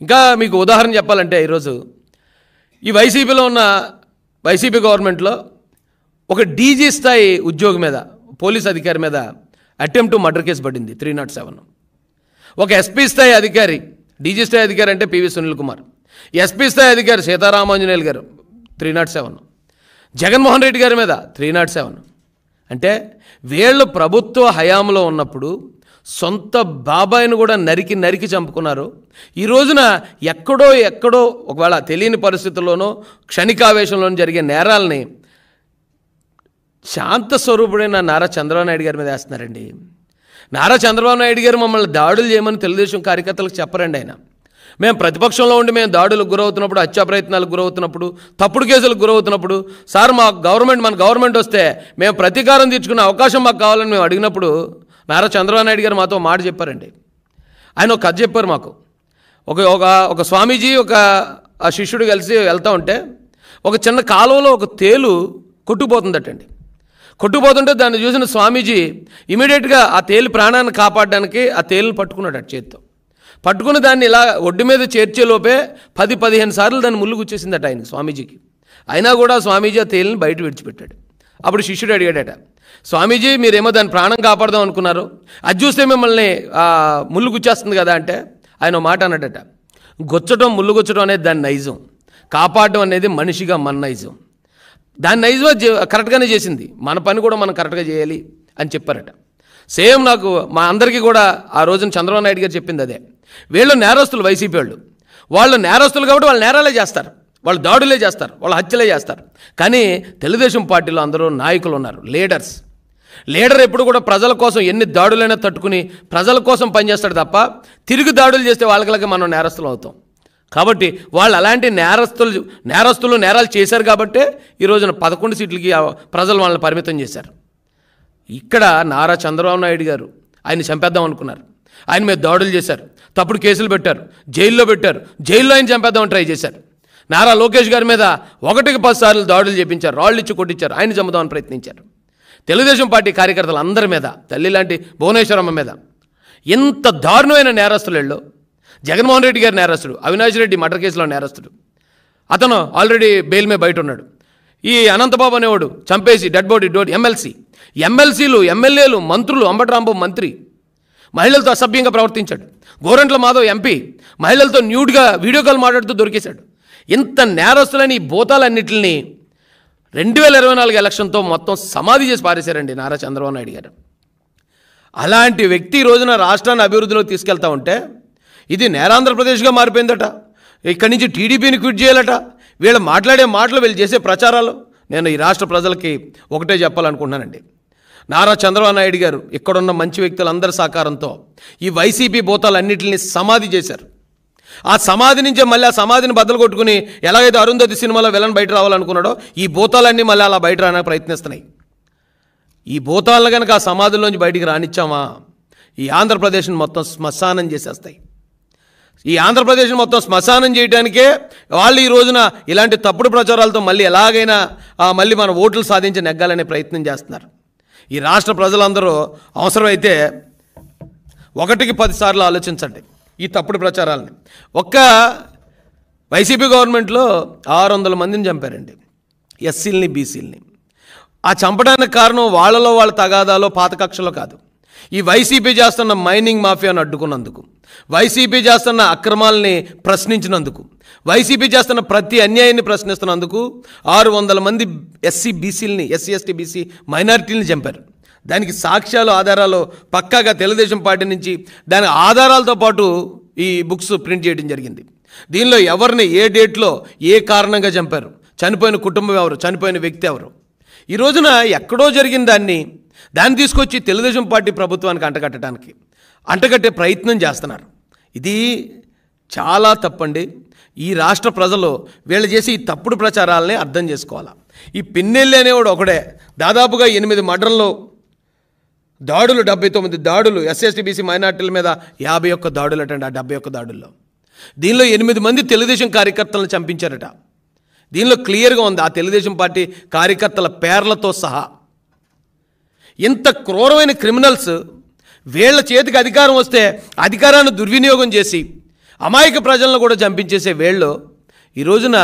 ఇంకా మీకు ఉదాహరణ చెప్పాలంటే ఈరోజు ఈ వైసీపీలో ఉన్న వైసీపీ గవర్నమెంట్లో ఒక డీజీ స్థాయి ఉద్యోగి మీద, పోలీస్ అధికారి మీద అటెంప్ట్ టు మర్డర్ కేసు పడింది 307. ఒక ఎస్పీ స్థాయి అధికారి, డీజీ స్థాయి అధికారి అంటే పివి సునీల్ కుమార్, ఎస్పీ స్థాయి అధికారి సీతారామాంజనేయులు గారు 307, జగన్మోహన్ రెడ్డి గారి మీద 307. అంటే వీళ్ళు ప్రభుత్వ హయాంలో ఉన్నప్పుడు సొంత బాబాయిని కూడా నరికి చంపుకున్నారు. ఈ రోజున ఎక్కడో ఒకవేళ తెలియని పరిస్థితుల్లోనో క్షణికావేశంలోనూ జరిగే నేరాలని శాంత స్వరూపుడైన నారా చంద్రబాబు నాయుడు గారి మీద వేస్తున్నారండి. నారా చంద్రబాబు నాయుడు గారు మమ్మల్ని దాడులు చేయమని తెలుగుదేశం కార్యకర్తలకు చెప్పరండి. ఆయన మేము ప్రతిపక్షంలో ఉండి మేము దాడులకు గురవుతున్నప్పుడు, హత్యా ప్రయత్నాలకు గురవుతున్నప్పుడు, తప్పుడు కేసులకు గురవుతున్నప్పుడు, సార్ మన గవర్నమెంట్ వస్తే మేము ప్రతీకారం తీర్చుకునే అవకాశం మాకు కావాలని మేము అడిగినప్పుడు నారా చంద్రబాబు నాయుడు గారు మాతో మాట చెప్పారండి. ఆయన ఒక కథ చెప్పారు మాకు. ఒక స్వామీజీ ఒక శిష్యుడు కలిసి వెళ్తూ ఉంటే ఒక చిన్న కాలువలో ఒక తేలు కొట్టుకుపోతుందటండి. కొట్టుకుపోతుంటే దాన్ని చూసిన స్వామీజీ ఇమీడియట్గా ఆ తేలు ప్రాణాన్ని కాపాడడానికి ఆ తేలుని పట్టుకున్నాడు చేతితో. పట్టుకుని దాన్ని ఇలా ఒడ్డు మీద చేర్చేలోపే 10-15 సార్లు దాన్ని ముళ్ళు గుచ్చేసిందట ఆయనకి, స్వామీజీకి. అయినా కూడా స్వామీజీ ఆ తేలిని బయట విడిచిపెట్టాడు. అప్పుడు శిష్యుడు అడిగాడట, స్వామీజీ మీరేమో దాని ప్రాణం కాపాడదాం అనుకున్నారు, అది చూస్తే మిమ్మల్ని ముళ్ళు గుచ్చేస్తుంది కదా అంటే ఆయన మాట అన్నాడట, ముళ్ళు గుచ్చడం అనేది దాని నైజం, కాపాడడం అనేది మనిషిగా మన నైజం. దాని నైజం కరెక్ట్గానే చేసింది, మన పని కూడా మనం కరెక్ట్గా చేయాలి అని చెప్పారట. సేమ్ నాకు మా అందరికీ కూడా ఆ రోజున చంద్రబాబు నాయుడు గారు చెప్పింది అదే. వీళ్ళు నేరస్తులు, వైసీపీ వాళ్ళు నేరస్తులు కాబట్టి వాళ్ళు నేరాలే చేస్తారు, వాళ్ళు దాడులే చేస్తారు, వాళ్ళు హత్యలే చేస్తారు. కానీ తెలుగుదేశం పార్టీలో అందరూ నాయకులు ఉన్నారు, లీడర్ ఎప్పుడు కూడా ప్రజల కోసం ఎన్ని దాడులైనా తట్టుకుని ప్రజల కోసం పనిచేస్తాడు తప్ప తిరిగి దాడులు చేస్తే వాళ్ళకి మనం నేరస్తులు అవుతాం. కాబట్టి వాళ్ళు అలాంటి నేరాలు చేశారు కాబట్టే ఈ రోజున 11 సీట్లకి ప్రజలు వాళ్ళని పరిమితం చేశారు. ఇక్కడ నారా చంద్రబాబు నాయుడు గారు ఆయన చంపేద్దాం అనుకున్నారు, ఆయన మీద దాడులు చేశారు, తప్పుడు కేసులు పెట్టారు, జైల్లో ఆయన చంపేద్దామని ట్రై చేశారు. నారా లోకేష్ గారి మీద 1-10 సార్లు దాడులు చేపించారు, రాళ్ళు ఇచ్చి కొట్టించారు, ఆయన చంపుదామని ప్రయత్నించారు. తెలుగుదేశం పార్టీ కార్యకర్తలు అందరి మీద, తల్లి లాంటి భువనేశ్వరమ్మ మీద ఎంత దారుణమైన నేరస్తులు వెళ్ళు. జగన్మోహన్ రెడ్డి గారి నేరస్తుడు, అవినాష్ రెడ్డి మర్డర్ కేసులో నేరస్తుడు, అతను ఆల్రెడీ బెయిల్ మీద బయట ఉన్నాడు. ఈ అనంతబాబు అనేవాడు చంపేసి డెడ్ బాడీ ఎమ్మెల్సీలు, ఎమ్మెల్యేలు, మంత్రులు, అంబటరాంబాబు మంత్రి మహిళలతో అసభ్యంగా ప్రవర్తించాడు. గోరంట్ల మాధవ్ ఎంపీ మహిళలతో న్యూడ్గా వీడియో కాల్ మాట్లాడుతూ దొరికేశాడు. ఇంత నేరస్తులని ఈ భూతాలన్నింటినీ 2024 ఎలక్షన్తో మొత్తం సమాధి చేసి పారేశారండి నారా చంద్రబాబు నాయుడు గారు. అలాంటి వ్యక్తి ఈ రోజున రాష్ట్రాన్ని అభివృద్ధిలోకి తీసుకెళ్తా ఉంటే ఇది నేరాంధ్రప్రదేశ్గా మారిపోయిందట. ఇక్కడి నుంచి టీడీపీని క్విట్ చేయాలట. వీళ్ళు మాట్లాడే మాటలు, వీళ్ళు చేసే ప్రచారాలు. నేను ఈ రాష్ట్ర ప్రజలకి ఒకటే చెప్పాలనుకుంటున్నానండి, నారా చంద్రబాబు నాయుడు గారు ఇక్కడున్న మంచి వ్యక్తులందరి సహకారంతో ఈ వైసీపీ భూతాలన్నింటినీ సమాధి చేశారు. ఆ సమాధి నుంచే మళ్ళీ ఆ సమాధిని బద్దలు కొట్టుకుని ఎలాగైతే అరుంధతి సినిమాలో విలన్ బయట రావాలనుకున్నాడో ఈ భూతాలన్నీ మళ్ళీ అలా బయట రావడానికి ప్రయత్నిస్తున్నాయి. ఈ భూతాలను కనుక ఆ సమాధుల్లోంచి బయటికి రానిచ్చామా ఈ ఆంధ్రప్రదేశ్ని మొత్తం శ్మశానం చేసేస్తాయి. ఈ ఆంధ్రప్రదేశ్ని మొత్తం శ్మశానం చేయడానికే వాళ్ళు ఈ రోజున ఇలాంటి తప్పుడు ప్రచారాలతో మళ్ళీ ఎలాగైనా మళ్ళీ మన ఓట్లు సాధించి నెగ్గాలనే ప్రయత్నం చేస్తున్నారు. ఈ రాష్ట్ర ప్రజలందరూ అవసరమైతే 1-10 సార్లు ఆలోచించండి ఈ తప్పుడు ప్రచారాలని. ఒక్క వైసీపీ గవర్నమెంట్లో 600 మందిని చంపారండి, ఎస్సీలని, బీసీలని. ఆ చంపడానికి కారణం వాళ్ళ తగాదాలో, పాత కక్షలో కాదు, ఈ వైసీపీ చేస్తున్న మైనింగ్ మాఫియాను అడ్డుకున్నందుకు, వైసీపీ చేస్తున్న అక్రమాలని ప్రశ్నించినందుకు, వైసీపీ చేస్తున్న ప్రతి అన్యాయాన్ని ప్రశ్నిస్తున్నందుకు 600 మంది ఎస్సీ ఎస్టీ బీసీ మైనారిటీని చంపారు. దానికి సాక్ష్యాలు, ఆధారాలు పక్కాగా తెలుగుదేశం పార్టీ నుంచి దాని ఆధారాలతో పాటు ఈ బుక్స్ ప్రింట్ చేయడం జరిగింది. దీనిలో ఎవరిని ఏ డేట్లో ఏ కారణంగా చంపారు, చనిపోయిన కుటుంబం ఎవరు, చనిపోయిన వ్యక్తి ఎవరు, ఈ రోజున ఎక్కడో జరిగిన దాన్ని తీసుకొచ్చి తెలుగుదేశం పార్టీ ప్రభుత్వానికి అంటగట్టే ప్రయత్నం చేస్తున్నారు. ఇది చాలా తప్పండి. ఈ రాష్ట్ర ప్రజలు వీళ్ళు చేసి ఈ తప్పుడు ప్రచారాలని అర్థం చేసుకోవాలి. ఈ పిన్నెల్లి అనేవాడు ఒకడే దాదాపుగా 8 మర్డర్లు, దాడులు, 79 దాడులు, ఎస్సీ బీసీ మైనార్టీల మీద 51 దాడులు అటండి. ఆ 71 దాడుల్లో దీనిలో 8 మంది తెలుగుదేశం కార్యకర్తలను చంపించారట. దీనిలో క్లియర్గా ఉంది ఆ తెలుగుదేశం పార్టీ కార్యకర్తల పేర్లతో సహా. ఇంత క్రూరమైన క్రిమినల్స్ వీళ్ళ చేతికి అధికారం వస్తే అధికారాన్ని దుర్వినియోగం చేసి అమాయక ప్రజలను కూడా చంపించేసే వేళ్ళు ఈ రోజున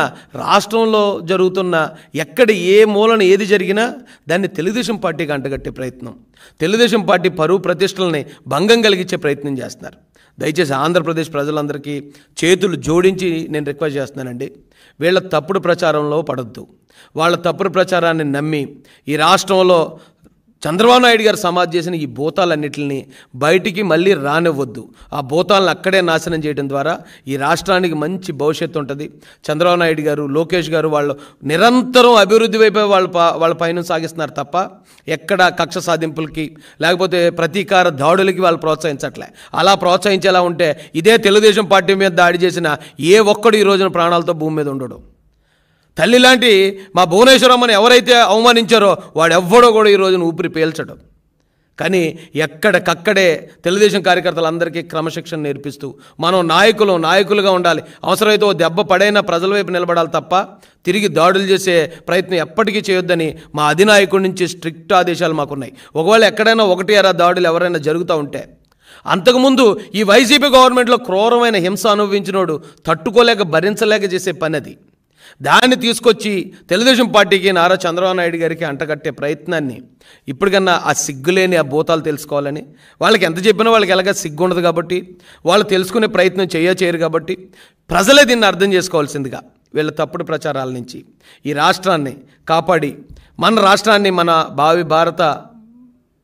రాష్ట్రంలో జరుగుతున్న ఎక్కడ ఏ మూలన ఏది జరిగినా దాన్ని తెలుగుదేశం పార్టీకి అంటగట్టే ప్రయత్నం, తెలుగుదేశం పార్టీ పరువు ప్రతిష్టలని భంగం కలిగించే ప్రయత్నం చేస్తున్నారు. దయచేసి ఆంధ్రప్రదేశ్ ప్రజలందరికీ చేతులు జోడించి నేను రిక్వెస్ట్ చేస్తున్నానండి, వీళ్ళ తప్పుడు ప్రచారంలో పడొద్దు. వాళ్ళ తప్పుడు ప్రచారాన్ని నమ్మి ఈ రాష్ట్రంలో చంద్రబాబు నాయుడు గారు సమాధి చేసిన ఈ భూతాలన్నింటినీ బయటికి మళ్ళీ రానివ్వద్దు. ఆ భూతాలను అక్కడే నాశనం చేయడం ద్వారా ఈ రాష్ట్రానికి మంచి భవిష్యత్తు ఉంటుంది. చంద్రబాబు నాయుడు గారు, లోకేష్ గారు వాళ్ళు నిరంతరం అభివృద్ధి వైపు వాళ్ళ పైన సాగిస్తున్నారు తప్ప ఎక్కడ కక్ష సాధింపులకి లేకపోతే ప్రతీకార దాడులకి వాళ్ళు ప్రోత్సహించట్లే. అలా ప్రోత్సహించేలా ఉంటే ఇదే తెలుగుదేశం పార్టీ మీద దాడి చేసిన ఏ ఒక్కడు ఈ రోజున ప్రాణాలతో భూమి మీద ఉండడు. తల్లి లాంటి మా భువనేశ్వరమ్మని ఎవరైతే అవమానించారో వాడెవ్వడో కూడా ఈ రోజున ఊపిరి పీల్చడం. కానీ ఎక్కడికక్కడే తెలుగుదేశం కార్యకర్తలందరికీ క్రమశిక్షణ నేర్పిస్తూ మనం నాయకులుగా ఉండాలి. అవసరమైతే ఓ దెబ్బ పడైనా ప్రజల వైపు నిలబడాలి తప్ప తిరిగి దాడులు చేసే ప్రయత్నం ఎప్పటికీ చేయొద్దని మా అధినాయకుడి నుంచి స్ట్రిక్ట్ ఆదేశాలు మాకున్నాయి. ఒకవేళ ఎక్కడైనా ఒకటి అరా దాడులు ఎవరైనా జరుగుతూ ఉంటే, అంతకుముందు ఈ వైసీపీ గవర్నమెంట్లో క్రూరమైన హింస అనుభవించినోడు తట్టుకోలేక భరించలేక చేసే పని అది. దాన్ని తీసుకొచ్చి తెలుగుదేశం పార్టీకి నారా చంద్రబాబు నాయుడు గారికి అంటగట్టే ప్రయత్నాన్ని ఇప్పటికన్నా ఆ సిగ్గులేని ఆ భూతాలు తెలుసుకోవాలని, వాళ్ళకి ఎంత చెప్పినా వాళ్ళకి ఎలాగ సిగ్గు ఉండదు కాబట్టి వాళ్ళు తెలుసుకునే ప్రయత్నం చేయరు కాబట్టి ప్రజలే దీన్ని అర్థం చేసుకోవాల్సిందిగా వీళ్ళ తప్పుడు ప్రచారాల నుంచి ఈ రాష్ట్రాన్ని కాపాడి మన రాష్ట్రాన్ని మన భావి భారత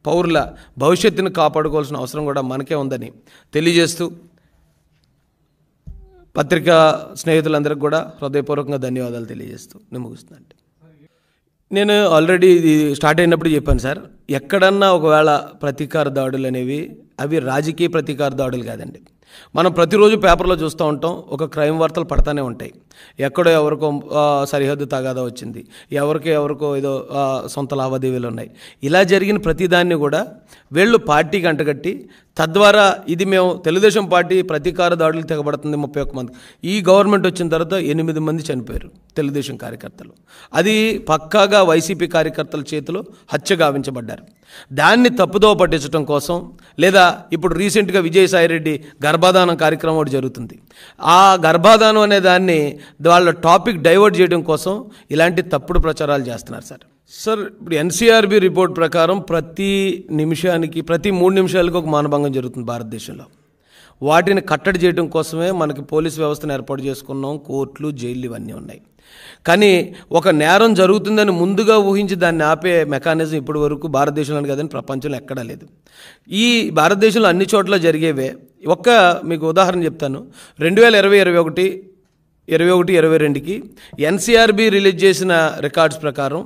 పౌరుల భవిష్యత్తును కాపాడుకోవాల్సిన అవసరం కూడా మనకే ఉందని తెలియజేస్తూ పత్రికా స్నేహితులందరికీ కూడా హృదయపూర్వకంగా ధన్యవాదాలు తెలియజేస్తూ నేను ముగిస్తున్నాను. నేను ఆల్రెడీ ఇది స్టార్ట్ అయినప్పుడు చెప్పాను సార్, ఎక్కడన్నా ఒకవేళ ప్రతీకార దాడులు అనేవి అవి రాజకీయ ప్రతీకార దాడులు కాదండి. మనం ప్రతిరోజు పేపర్లో చూస్తూ ఉంటాం, ఒక క్రైమ్ వార్తలు పడతానే ఉంటాయి. ఎక్కడో ఎవరికో సరిహద్దు తగాదా వచ్చింది, ఎవరికో ఏదో సొంత లావాదేవీలు ఉన్నాయి. ఇలా జరిగిన ప్రతిదాన్ని కూడా వీళ్ళు పార్టీకి అంటగట్టి తద్వారా ఇది మేము తెలుగుదేశం పార్టీ ప్రతీకార దాడులు తెగబడుతుంది 31 మంది. ఈ గవర్నమెంట్ వచ్చిన తర్వాత 8 మంది చనిపోయారు తెలుగుదేశం కార్యకర్తలు. అది పక్కాగా వైసీపీ కార్యకర్తల చేతిలో హత్య గావించబడ్డారు. దాన్ని తప్పుదోవ పట్టించడం కోసం, లేదా ఇప్పుడు రీసెంట్గా విజయసాయిరెడ్డి గర్భాధానం కార్యక్రమం ఒకటి జరుగుతుంది. ఆ గర్భాధానం అనే దాన్ని వాళ్ళ టాపిక్ డైవర్ట్ చేయడం కోసం ఇలాంటి తప్పుడు ప్రచారాలు చేస్తున్నారు సార్. ఇప్పుడు ఎన్సీఆర్బీ రిపోర్ట్ ప్రకారం ప్రతి 3 నిమిషాలకు ఒక మానభంగం జరుగుతుంది భారతదేశంలో. వాటిని కట్టడి చేయడం కోసమే మనకి పోలీస్ వ్యవస్థను ఏర్పాటు చేసుకున్నాం, కోర్టులు, జైళ్ళు ఇవన్నీ ఉన్నాయి. కానీ ఒక నేరం జరుగుతుందని ముందుగా ఊహించి దాన్ని ఆపే మెకానిజం ఇప్పటి వరకు భారతదేశంలో కాదని ప్రపంచంలో ఎక్కడా లేదు. ఈ భారతదేశంలో అన్ని చోట్ల జరిగేవే. మీకు ఉదాహరణ చెప్తాను. 2020, 2021, 2022కి ఎన్సీఆర్బీ రిలీజ్ చేసిన రికార్డ్స్ ప్రకారం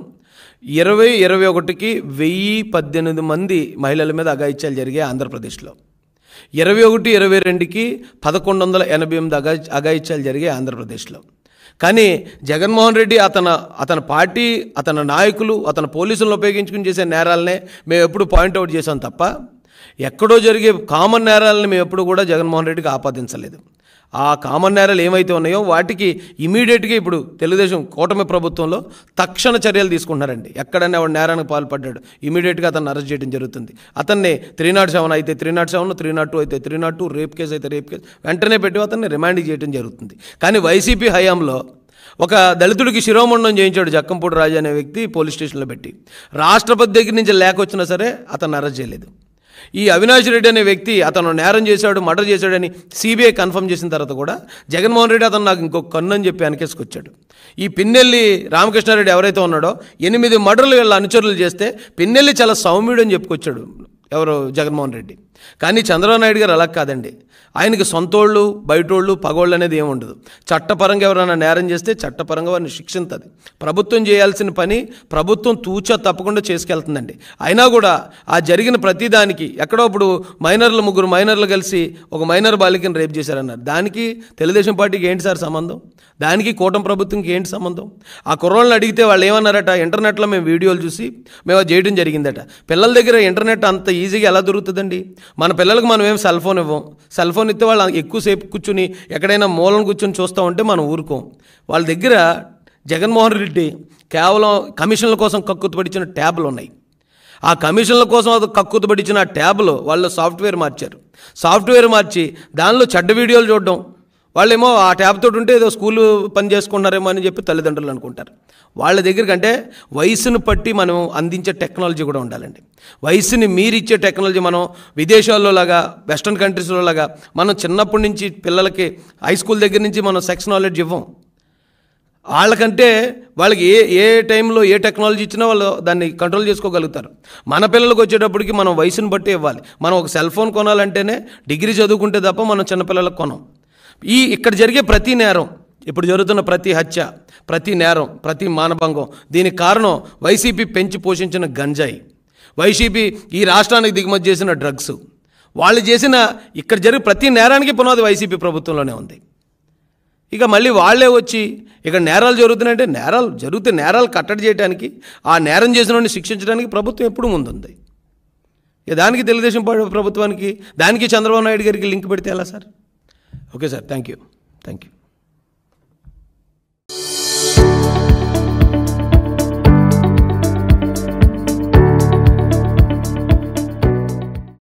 2021కి 1018 మంది మహిళల మీద అఘాయిత్యాలు జరిగాయి ఆంధ్రప్రదేశ్లో. 21, 22కి 1188 అఘాయిత్యాలు జరిగాయి ఆంధ్రప్రదేశ్లో. కానీ జగన్మోహన్ రెడ్డి అతని పార్టీ, అతని నాయకులు, అతని పోలీసులను ఉపయోగించుకుని చేసే నేరాలనే మేము ఎప్పుడు పాయింట్అవుట్ చేసాం తప్ప ఎక్కడో జరిగే కామన్ నేరాలని మేము ఎప్పుడు కూడా జగన్మోహన్ రెడ్డికి ఆపాదించలేదు. ఆ కామన్ నేరాలు ఏమైతే ఉన్నాయో వాటికి ఇమీడియట్గా ఇప్పుడు తెలుగుదేశం కూటమి ప్రభుత్వంలో తక్షణ చర్యలు తీసుకుంటున్నారండి. ఎక్కడైనా వాడు నేరానికి పాల్పడ్డాడు ఇమీడియట్గా అతన్ని అరెస్ట్ చేయడం జరుగుతుంది. అతన్ని 307 అయితే 307, 302 అయితే 302, రేప్ కేసు అయితే రేప్ కేసు వెంటనే పెట్టి అతన్ని రిమాండ్ చేయడం జరుగుతుంది. కానీ వైసీపీ హయాంలో ఒక దళితుడికి శిరోమండనం చేయించాడు జక్కంపూడి రాజు అనే వ్యక్తి పోలీస్ స్టేషన్లో పెట్టి. రాష్ట్రపతి దగ్గర నుంచి లేఖ వచ్చినా సరే అతన్ని అరెస్ట్ చేయలేదు. ఈ అవినాష్ రెడ్డి అనే వ్యక్తి అతను నేరం చేశాడు, మర్డర్ చేశాడని సిబిఐ కన్ఫర్మ్ చేసిన తర్వాత కూడా జగన్మోహన్ రెడ్డి అతను నాకు ఇంకొక కన్ను అని చెప్పి వెనకేసుకొచ్చాడు. ఈ పిన్నెల్లి రామకృష్ణారెడ్డి ఎవరైతే ఉన్నాడో 8 మర్డర్లు వీళ్ళ అనుచరులు చేస్తే పిన్నెల్లి చాలా సౌమ్యుడు అని చెప్పుకొచ్చాడు ఎవరు జగన్మోహన్ రెడ్డి. కానీ చంద్రబాబు నాయుడు గారు అలా కాదండి. ఆయనకి సొంతోళ్ళు, బయటోళ్ళు, పగోళ్ళు అనేది ఏముండదు. చట్టపరంగా ఎవరైనా నేరం చేస్తే చట్టపరంగా వారిని శిక్షించదు. ప్రభుత్వం చేయాల్సిన పని ప్రభుత్వం తూచా తప్పకుండా చేసుకెళ్తుందండి. అయినా కూడా ఆ జరిగిన ప్రతిదానికి ఎక్కడో ఇప్పుడు 3 మైనర్లు కలిసి ఒక మైనర్ బాలికను రేప్ చేశారన్నారు. దానికి తెలుగుదేశం పార్టీకి ఏంటి సార్ సంబంధం? దానికి కూటమి ప్రభుత్వంకి ఏంటి సంబంధం? ఆ కుర్రోళ్ళని అడిగితే వాళ్ళు ఏమన్నారట, ఇంటర్నెట్లో మేము వీడియోలు చూసి మేము అది చేయడం జరిగిందట. పిల్లల దగ్గర ఇంటర్నెట్ అంత ఈజీగా ఎలా దొరుకుతుందండి? మన పిల్లలకు మనం ఏం సెల్ ఫోన్ ఇవ్వం. సెల్ ఫోన్ ఇస్తే వాళ్ళు ఎక్కువసేపు కూర్చుని ఎక్కడైనా మూలను కూర్చొని చూస్తూ ఉంటే మనం ఊరుకోం. వాళ్ళ దగ్గర జగన్మోహన్ రెడ్డి కేవలం కమిషన్ల కోసం కక్కుతుపడిచిన ట్యాబ్లు ఉన్నాయి. ఆ కమిషన్ల కోసం కక్కుతుపడిచిన ట్యాబ్లో వాళ్ళు సాఫ్ట్వేర్ మార్చారు. సాఫ్ట్వేర్ మార్చి దానిలో చెడ్డ వీడియోలు చూడడం, వాళ్ళేమో ఆ ట్యాబ్ తోటి ఉంటే ఏదో స్కూలు పని చేసుకుంటున్నారేమో అని చెప్పి తల్లిదండ్రులు అనుకుంటారు. వాళ్ళ దగ్గరికి అంటే వయసును బట్టి మనం అందించే టెక్నాలజీ కూడా ఉండాలండి. వయసుని మీరిచ్చే టెక్నాలజీ మనం విదేశాల్లో లాగా, వెస్ట్రన్ కంట్రీస్లో లాగా మనం చిన్నప్పటి నుంచి పిల్లలకి హై స్కూల్ దగ్గర నుంచి మనం సెక్స్ నాలెడ్జ్ ఇవ్వం. వాళ్ళకంటే వాళ్ళకి ఏ టైంలో ఏ టెక్నాలజీ ఇచ్చినా వాళ్ళు దాన్ని కంట్రోల్ చేసుకోగలుగుతారు. మన పిల్లలకు వచ్చేటప్పటికి మనం వయసును బట్టి ఇవ్వాలి. మనం ఒక సెల్ ఫోన్ కొనాలంటేనే డిగ్రీ చదువుకుంటే తప్ప మనం చిన్నపిల్లలకు కొనం. ఇక్కడ జరిగే ప్రతి నేరం, ఇప్పుడు జరుగుతున్న ప్రతి హత్య, ప్రతి నేరం, ప్రతి మానభంగం, దీనికి కారణం వైసీపీ పెంచి పోషించిన గంజాయి, వైసీపీ ఈ రాష్ట్రానికి దిగుమతి చేసిన డ్రగ్స్, వాళ్ళు చేసిన ఇక్కడ జరిగే ప్రతి నేరానికి పునాది వైసీపీ ప్రభుత్వంలోనే ఉంది. ఇక మళ్ళీ వాళ్ళే వచ్చి ఇక్కడ నేరాలు జరుగుతున్నాయంటే నేరాలు కట్టడి చేయడానికి, ఆ నేరం చేసిన వాడిని శిక్షించడానికి ప్రభుత్వం ఎప్పుడు ముందుంది. ఇక దానికి తెలుగుదేశం ప్రభుత్వానికి, దానికి చంద్రబాబు నాయుడు గారికి లింక్ పెడితే ఎలా sir? Okay sir, thank you.